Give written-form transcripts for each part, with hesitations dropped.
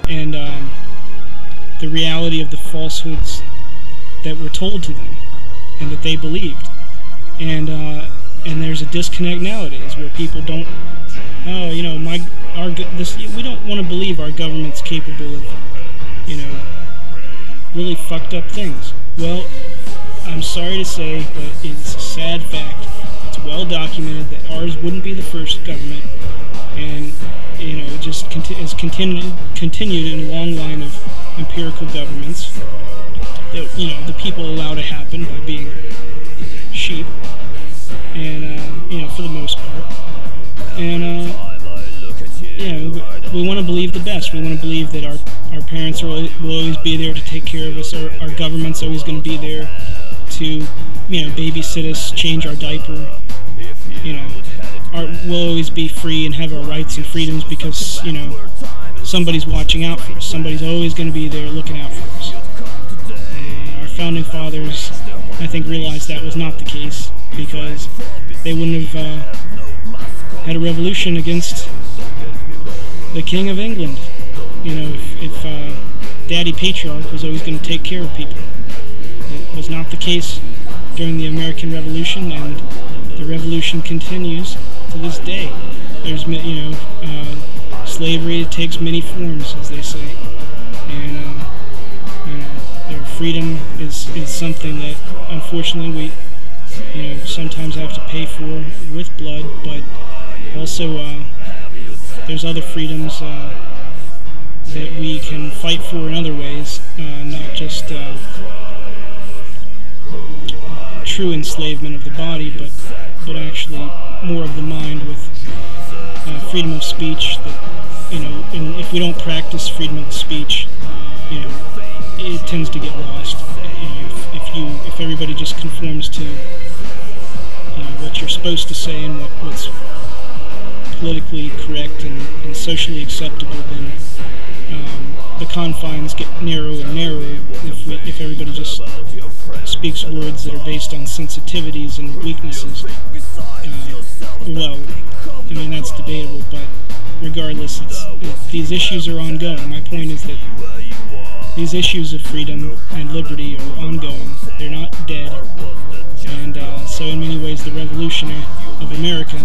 and the reality of the falsehoods that were told to them and that they believed. And there's a disconnect nowadays where people don't, oh, you know, we don't want to believe our government's capable of, you know, really fucked up things. Well, I'm sorry to say, but it's a sad fact. It's well documented that ours wouldn't be the first government, and you know, it just has continued in a long line of empirical governments that, you know, the people allow to happen by being sheep, and you know, for the most part, and you know, we want to believe the best. We want to believe that our parents will always be there to take care of us. Our government's always going to be there to, you know, babysit us, change our diaper. You know, we'll always be free and have our rights and freedoms because, you know, somebody's watching out for us. Somebody's always going to be there looking out for us. And our founding fathers, I think, realized that was not the case, because they wouldn't have had a revolution against the King of England. You know, if Daddy Patriarch was always going to take care of people. It was not the case during the American Revolution, and the revolution continues to this day. There's, you know, slavery takes many forms, as they say, and you know, their freedom is something that unfortunately we, you know, sometimes have to pay for with blood, but also there's other freedoms that we can fight for in other ways, not just true enslavement of the body, but actually more of the mind, with freedom of speech. That, you know, and if we don't practice freedom of speech, you know, it tends to get lost. You know, if everybody just conforms to, you know, what you're supposed to say and what's politically correct and socially acceptable, then the confines get narrow and narrower. If everybody just speaks words that are based on sensitivities and weaknesses, well, I mean, that's debatable, but regardless, these issues are ongoing. My point is that these issues of freedom and liberty are ongoing. They're not dead, and so in many ways the revolution of America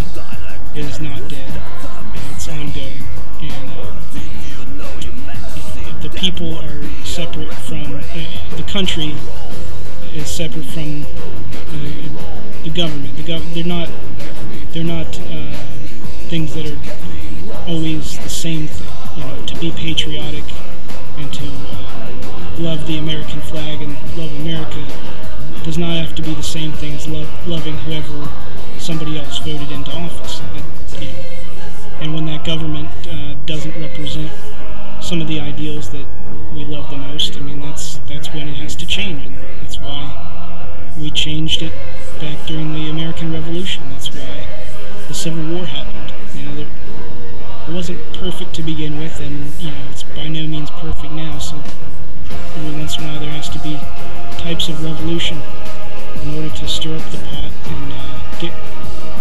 is not dead, and it's ongoing, and the people are separate from, the country is separate from the government. They're not things that are always the same thing. You know, to be patriotic and to love the American flag and love America does not have to be the same thing as loving whoever somebody else voted into office. You know, and when that government doesn't represent some of the ideals that we love the most, I mean, that's when it has to change, and that's why we changed it back during the American Revolution. That's why the Civil War happened. You know, it wasn't perfect to begin with, and you know, it's by no means perfect now. So every once in a while there has to be types of revolution in order to stir up the pot and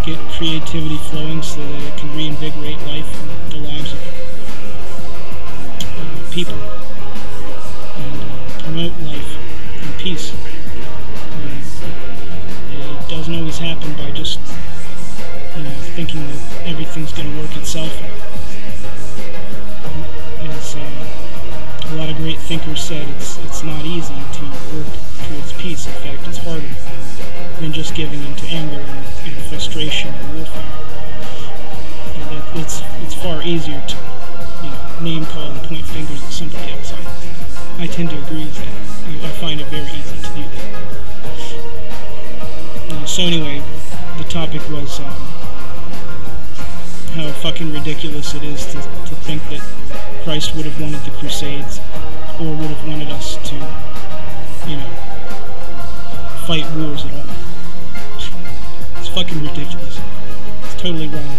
get creativity flowing, so that it can reinvigorate life and the lives of people, and promote life and peace. It doesn't always happen by just, you know, thinking that everything's going to work itself out. As a lot of great thinkers said, it's not easy to work towards peace. In fact, it's harder than just giving into anger and frustration and warfare. And it's far easier to, you know, name call and point fingers at somebody else. I tend to agree with that. I find it very easy to do that. So anyway, the topic was how fucking ridiculous it is to think that Christ would have wanted the Crusades, or would have wanted us to, you know, fight wars at all. It's fucking ridiculous. It's totally wrong.